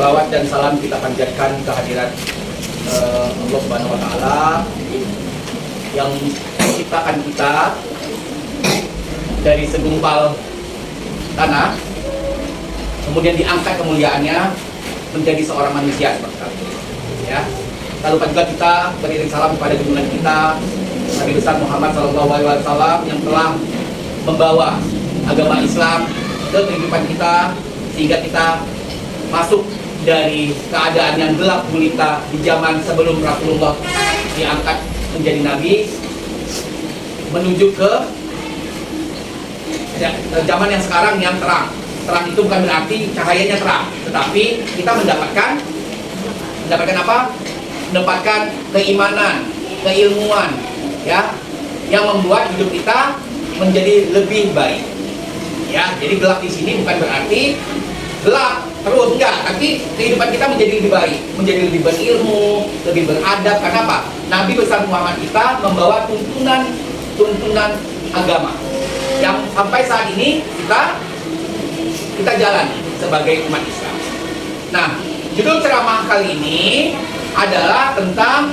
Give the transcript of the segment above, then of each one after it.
salawat dan salam kita panjatkan kehadirat Allah Subhanahu wa Ta'ala yang menciptakan kita dari segumpal tanah, kemudian diangkat kemuliaannya menjadi seorang manusia seperti itu. Ya. Tak lupa juga kita beriring salam kepada junjungan kita Nabi besar Muhammad SAW yang telah membawa agama Islam ke kehidupan kita sehingga kita masuk dari keadaan yang gelap gulita di zaman sebelum Rasulullah diangkat menjadi nabi menuju ke zaman yang sekarang yang terang. Terang itu bukan berarti cahayanya terang, tetapi kita mendapatkan apa? Mendapatkan keimanan, keilmuan, ya, yang membuat hidup kita menjadi lebih baik. Ya, jadi gelap di sini bukan berarti gelap terus, enggak, tapi kehidupan kita menjadi lebih baik, menjadi lebih berilmu, lebih beradab. Karena apa? Nabi besar Muhammad kita membawa tuntunan agama yang sampai saat ini kita jalani sebagai umat Islam. Nah, judul ceramah kali ini adalah tentang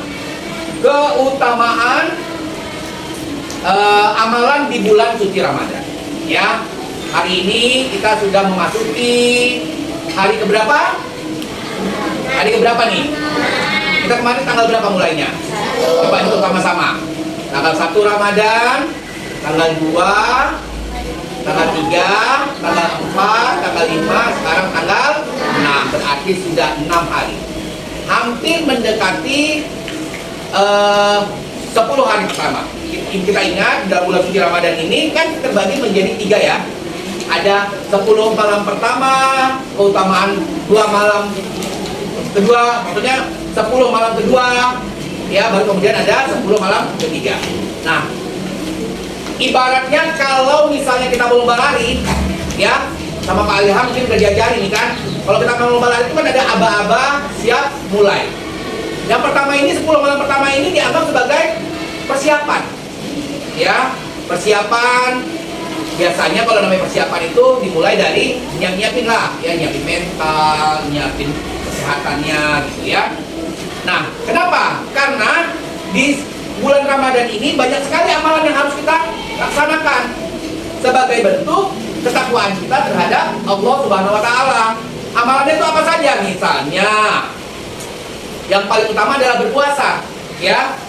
keutamaan amalan di bulan suci Ramadan. Ya, hari ini kita sudah memasuki hari keberapa? Hari keberapa nih? Kita kemarin tanggal berapa mulainya? Coba hitung sama-sama. Tanggal 1 Ramadan, tanggal 2, tanggal 3, tanggal 4, tanggal 5, sekarang tanggal 6. Berarti sudah 6 hari. Hampir mendekati 10 hari pertama. Kita ingat dalam bulan suci Ramadan ini kan terbagi menjadi 3 ya. Ada 10 malam pertama, keutamaan 2 malam kedua, maksudnya 10 malam kedua, ya, baru kemudian ada 10 malam ketiga. Nah, ibaratnya kalau misalnya kita mau lomba lari, ya, sama Pak Ilham mungkin udah diajari nih kan. Kalau kita mau lomba lari itu kan ada aba-aba siap mulai. Yang pertama ini 10 malam pertama ini dianggap sebagai persiapan. Ya, persiapan. Biasanya kalau namanya persiapan itu dimulai dari nyiapin lah, ya, nyiapin mental, nyiapin kesehatannya gitu ya. Nah, kenapa? Karena di bulan Ramadan ini banyak sekali amalan yang harus kita laksanakan sebagai bentuk ketakwaan kita terhadap Allah Subhanahu wa Ta'ala. Amalannya itu apa saja? Misalnya yang paling utama adalah berpuasa, ya.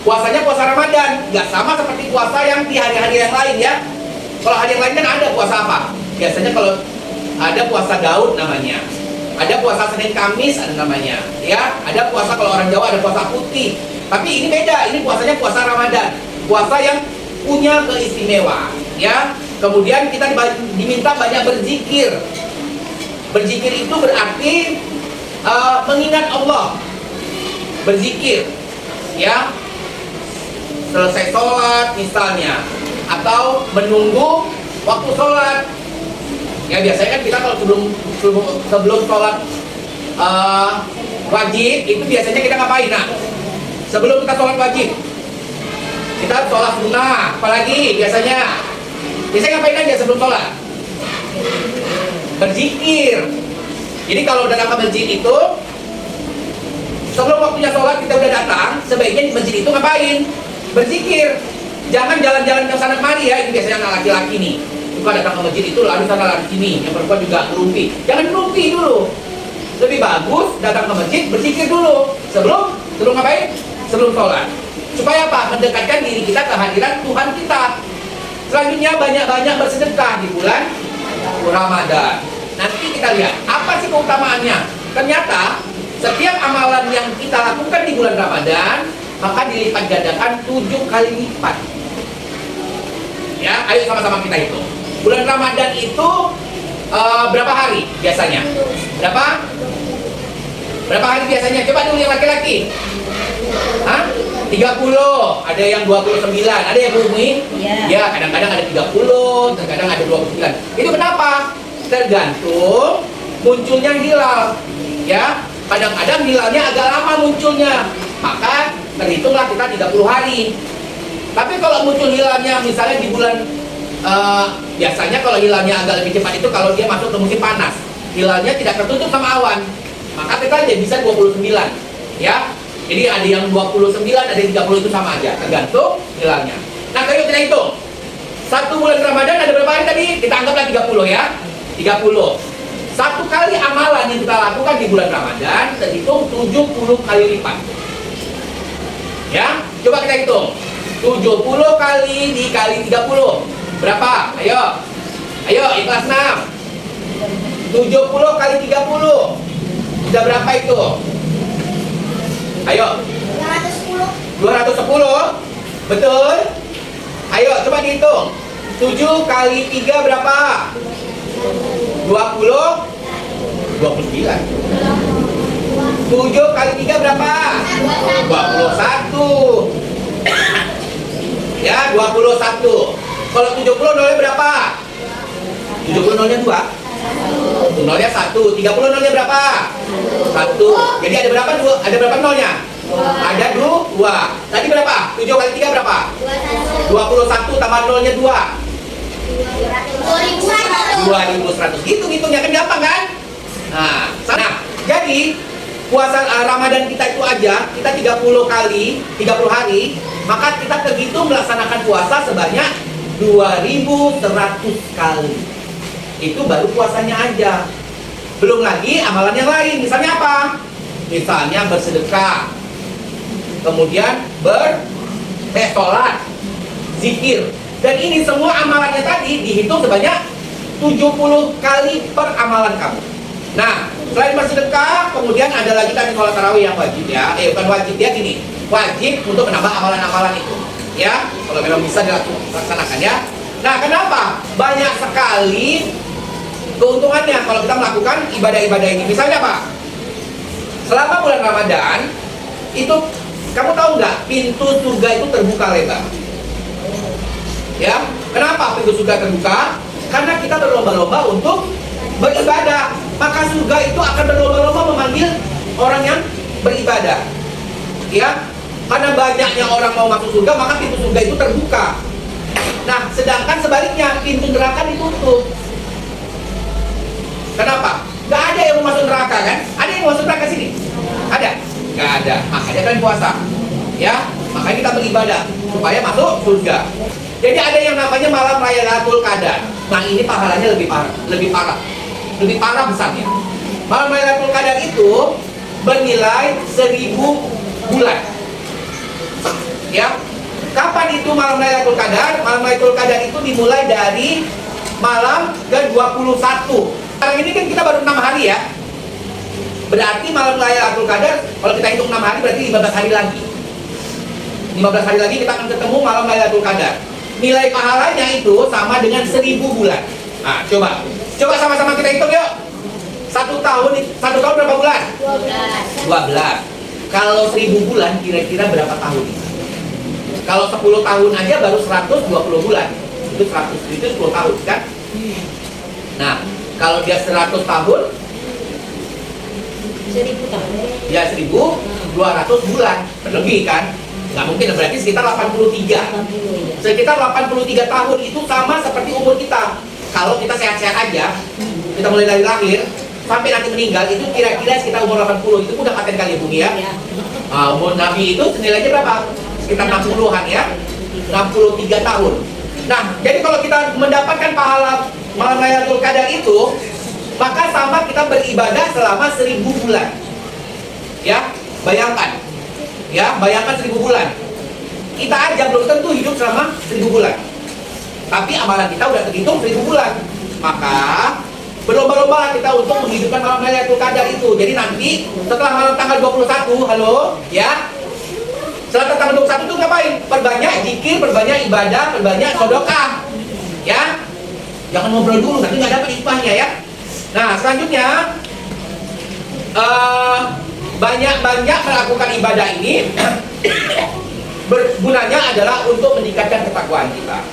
Puasanya puasa Ramadan, nggak sama seperti puasa yang di hari-hari yang lain ya. Kalau hari yang lain kan ada puasa apa? Biasanya kalau ada puasa Daud namanya, ada puasa Senin Kamis ada namanya, ya. Ada puasa kalau orang Jawa ada puasa putih. Tapi ini beda, ini puasanya puasa Ramadan, puasa yang punya keistimewaan, ya. Kemudian kita diminta banyak berzikir. Berzikir itu berarti mengingat Allah, berzikir, ya. Selesai sholat misalnya, atau menunggu waktu sholat. Ya, biasanya kan kita kalau sebelum sholat wajib itu biasanya kita ngapain? Nah, sebelum kita sholat wajib kita sholat sunnah, apalagi biasanya ngapain aja sebelum sholat? Berzikir. Jadi kalau datang ke masjid itu sebelum waktunya sholat kita udah datang, sebaiknya di masjid itu ngapain? Berzikir. Jangan jalan-jalan ke sana kemari ya. Ini biasanya anak laki-laki nih, suka datang ke masjid itu lalu sana lari sini. Yang perempuan juga ngerumpi. Jangan ngerumpi dulu. Lebih bagus datang ke masjid berzikir dulu sebelum ngapain? Sebelum sholat. Supaya apa? Mendekatkan diri kita ke hadirat Tuhan kita. Selanjutnya banyak-banyak bersedekah di bulan Ramadan. Nanti kita lihat apa sih keutamaannya. Ternyata setiap amalan yang kita lakukan di bulan Ramadan maka dilipat gandakan 7 kali lipat. Ya, ayo sama-sama kita hitung. Bulan Ramadan itu berapa hari biasanya? Berapa hari biasanya? Coba dulu yang laki-laki. Hah? 30, ada yang 29, ada yang bumi? Ya, kadang-kadang ada 30, terkadang ada 29. Itu kenapa? Tergantung munculnya hilal. Ya, kadang-kadang hilalnya agak lama munculnya, maka terhitunglah kita 30 hari. Tapi kalau muncul hilalnya misalnya di bulan biasanya kalau hilalnya agak lebih cepat itu kalau dia masuk ke musim panas. Hilalnya tidak tertutup sama awan. maka kita aja bisa 29, ya. Jadi ada yang 29, ada yang 30, itu sama aja, tergantung hilalnya. Nah, kalau kita hitung 1 bulan Ramadan ada berapa hari tadi? Kita anggaplah 30 ya. 30. Satu kali amalan yang kita lakukan di bulan Ramadan terhitung 70 kali lipat. Ya, coba kita hitung. 70 kali dikali 30. Berapa? Ayo. Ayo, ikhlas 6. 70 kali 30. Sudah berapa itu? Ayo. 210. 210. Betul? Ayo, coba dihitung. 7 kali 3 berapa? 20. 29. 7 kali 3 berapa? 21. Ya, 21. Kalau 70 nolnya berapa? 70 nolnya 2. Nolnya 1. 30 nolnya berapa? 1. Jadi ada berapa? Ada berapa nolnya? Ada 2. Tadi berapa? 7 kali 3 berapa? 21 tambah nolnya 2. 2100. Hitungnya kan gampang kan? Nah, jadi puasa Ramadan kita itu aja, kita 30 hari, maka kita terhitung melaksanakan puasa sebanyak 2100 kali. Itu baru puasanya aja. Belum lagi amalan yang lain. Misalnya apa? Misalnya bersedekah, kemudian sholat, zikir. Dan ini semua amalannya tadi dihitung sebanyak 70 kali per amalan kamu. Nah, selain bersedekah, kemudian ada lagi tadi sholat tarawih yang wajib ya. Bukan wajib ya, gini. Wajib untuk menambah amalan-amalan itu. Ya, kalau memang bisa dilaksanakan ya. Nah, kenapa? Banyak sekali keuntungannya kalau kita melakukan ibadah-ibadah ini. Misalnya apa? Selama bulan Ramadan, itu kamu tahu nggak? Pintu surga itu terbuka lebar. Ya, kenapa pintu surga terbuka? Karena kita berlomba-lomba untuk beribadah. Maka surga itu akan berlomba-lomba memanggil orang yang beribadah. Ya, karena banyaknya orang mau masuk surga, maka pintu surga itu terbuka. Nah, sedangkan sebaliknya pintu neraka ditutup. Kenapa? Gak ada yang mau masuk neraka kan? Ada yang mau masuk neraka sini? Ada? Gak ada. Makanya kalian puasa. Ya, makanya kita beribadah supaya masuk surga. Jadi ada yang namanya malam raya Lailatul Qadar. Nah, ini pahalanya lebih parah besarnya. Malam raya Lailatul Qadar itu bernilai 1000 bulan. Ya. Kapan itu malam Lailatul Qadar? Malam Lailatul Qadar itu dimulai dari malam ke-21. Sekarang ini kan kita baru 6 hari ya. Berarti malam Lailatul Qadar kalau kita hitung 6 hari berarti 15 hari lagi. 15 hari lagi kita akan ketemu malam Lailatul Qadar. Nilai pahalanya itu sama dengan 1000 bulan. Nah, coba sama-sama kita hitung yuk. Satu tahun berapa bulan? 12. Kalau 1000 bulan kira-kira berapa tahun? Kalau 10 tahun aja baru 120 bulan. Itu 10 tahun kan? Nah, kalau dia 100 tahun 1000 tahun. ya 1200 bulan. Lebih kan? Nggak mungkin, berarti sekitar 83. Sekitar 83 tahun itu sama seperti umur kita. Kalau kita sehat-sehat aja, kita mulai dari lahir sampai nanti meninggal itu kira-kira sekitar umur 80. Itu udah paten kali ya Bung ya. Umur Nabi itu nilainya berapa? Sekitar 60-an ya. 63 tahun. Nah, jadi kalau kita mendapatkan pahala malam Lailatul Qadar itu, maka sama kita beribadah selama 1000 bulan. Ya, bayangkan. Ya, bayangkan 1000 bulan. Kita aja belum tentu hidup selama 1000 bulan. Tapi amalan kita udah terhitung 1000 bulan. Maka berlomba-lomba kita untuk menghidupkan malam Lailatul Qadar itu. Jadi nanti setelah malam tanggal 21, halo, ya. Setelah tanggal 21 itu ngapain? Perbanyak zikir, perbanyak ibadah, perbanyak sedekah. Ya. Jangan ngobrol dulu, nanti nggak dapat hikmahnya ya. Nah, selanjutnya banyak-banyak melakukan ibadah ini bergunanya adalah untuk meningkatkan ketakwaan kita.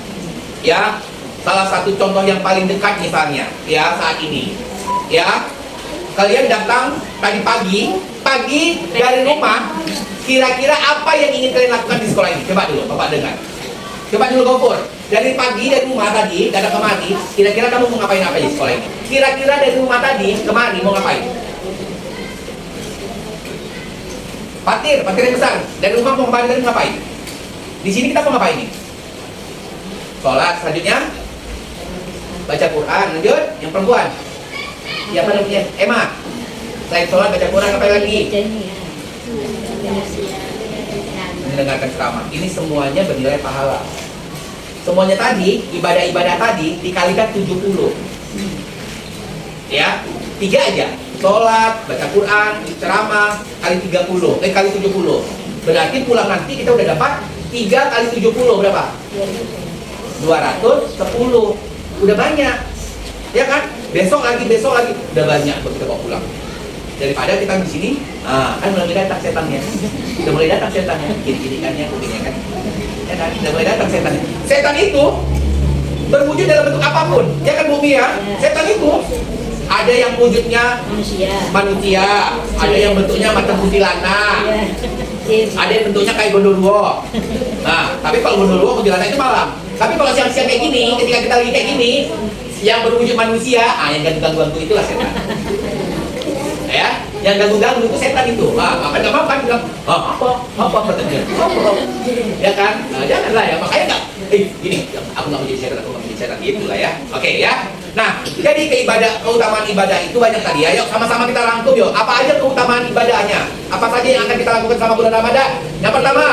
Ya, salah satu contoh yang paling dekat misalnya, ya saat ini, ya kalian datang tadi pagi dari rumah, kira-kira apa yang ingin kalian lakukan di sekolah ini? Coba dulu, Bapak dengar. Coba dulu Gofur, dari pagi dari rumah tadi, datang kemari, kira-kira kamu mau ngapain apa di sekolah ini? Kira-kira dari rumah tadi kemari mau ngapain? Patir yang besar. Dari rumah mau kembali dari ngapain? Di sini kita mau ngapain nih? Sholat. Selanjutnya baca Quran. Lanjut, yang perempuan. Siapa namanya? Emma. Selain sholat, baca Quran, apa lagi? Mendengarkan ceramah. Ini semuanya bernilai pahala. Semuanya tadi, ibadah-ibadah tadi dikalikan 70. Ya, 3 aja. Sholat, baca Quran, ceramah, kali 30, kali 70. Berarti pulang nanti kita udah dapat 3 kali 70 berapa? 210. Udah banyak. Ya kan? Besok lagi, udah banyak buat kita bawa pulang. Daripada kita di sini, kan mulai datang setannya. Udah mulai datang setannya, gini-ginikannya, kupingnya kan. Ya kan? Udah mulai datang setannya. Setan itu berwujud dalam bentuk apapun. Ya kan Bumi ya? Setan itu ada yang wujudnya manusia, ada yang bentuknya macam kuntilanak, ada yang bentuknya kayak gondorwo. Nah, tapi kalau gondorwo kuntilanak itu malam. Tapi kalau siang-siang kayak gini, ketika kita lagi kayak gini, yang berwujud manusia, yang ganggu-ganggu itulah setan. Ya, yang ganggu-ganggu itu setan itu. Maka nggak mau kan bilang, apa katanya? Ya kan? Janganlah ya, makanya nggak. Gini, aku nggak mau jadi setan, aku nggak mau jadi setan, gitulah ya. Oke ya. Nah, jadi keutamaan ibadah itu banyak tadi ya. Yuk sama-sama kita rangkum yuk. Apa aja keutamaan ibadahnya? Apa saja yang akan kita lakukan selama bulan Ramadan? Yang pertama,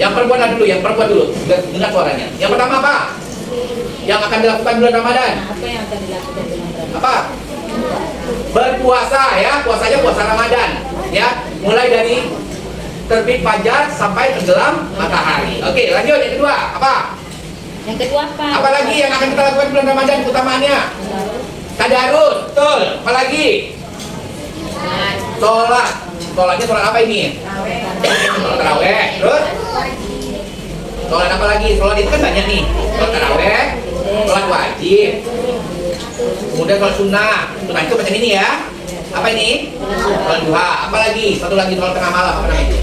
yang perempuan dulu, dengar suaranya. Yang pertama apa? Yang akan dilakukan bulan Ramadan? Apa yang akan dilakukan bulan Ramadan? Apa? Berpuasa ya, puasanya puasa Ramadan ya. Mulai dari terbit fajar sampai tenggelam matahari. Oke, lanjut yang kedua, apa? Yang kedua apa? Apalagi yang akan kita lakukan bulan Ramadan keutamaannya? Tadarus, betul. Apalagi? Sholat. Sholatnya sholat apa ini? Sholat taraweh. Terus? Sholat apa lagi? Sholat itu kan banyak nih. Sholat taraweh, sholat wajib, kemudian sholat sunnah. Sunnah itu macam ini ya. Apa ini? Sholat duha. Apa lagi? Satu lagi sholat tengah malam. Apa namanya?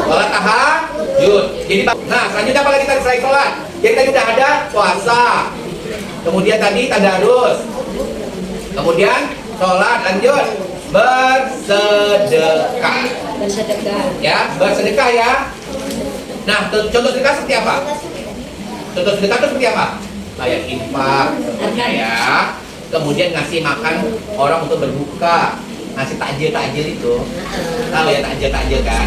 Sholat tahajud. Jadi, nah selanjutnya apa lagi tadi selain sholat? Jadi tadi udah ada puasa, kemudian tadi tadarus, kemudian sholat, lanjut bersedekah. Ya, bersedekah ya. Nah, contoh sedekah seperti apa? Contoh sedekah itu seperti apa? Kayak infak, ya. Kemudian ngasih makan orang untuk berbuka, ngasih takjil itu. Tahu ya takjil kan?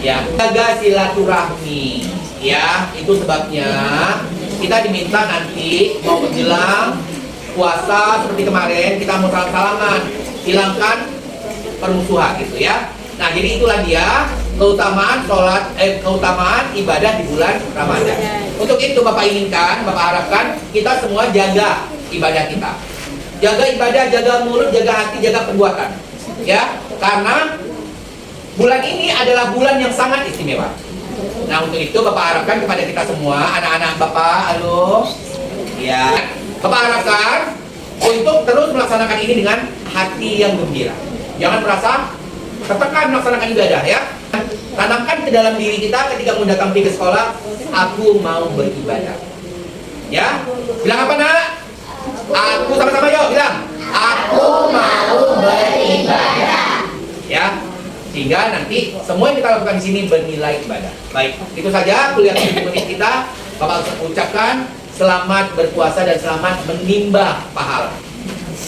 Ya, jaga silaturahmi. Ya, itu sebabnya kita diminta nanti mau menjelang puasa seperti kemarin kita mau salam-salaman, hilangkan permusuhan gitu ya. Nah, jadi itulah dia keutamaan keutamaan ibadah di bulan Ramadan. Untuk itu Bapak inginkan, Bapak harapkan kita semua jaga ibadah kita. Jaga ibadah, jaga mulut, jaga hati, jaga perbuatan. Ya, karena bulan ini adalah bulan yang sangat istimewa. Nah, untuk itu Bapak harapkan kepada kita semua, anak-anak Bapak, halo. Ya, Bapak harapkan untuk terus melaksanakan ini dengan hati yang gembira. Jangan merasa tertekan melaksanakan ibadah ya. Tanamkan ke dalam diri kita ketika mau datang pergi ke sekolah, aku mau beribadah. Ya, bilang apa nak? Aku sama-sama yuk bilang, aku mau beribadah. Ya, sehingga nanti semua yang kita lakukan di sini bernilai ibadah. Baik, itu saja kuliah 7 menit kita. Bapak ucapkan selamat berpuasa dan selamat menimba pahala.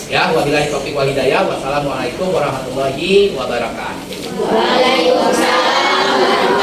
Ya, wabillahi taufiq wal hidayah. Wassalamualaikum warahmatullahi wabarakatuh. Waalaikumsalam.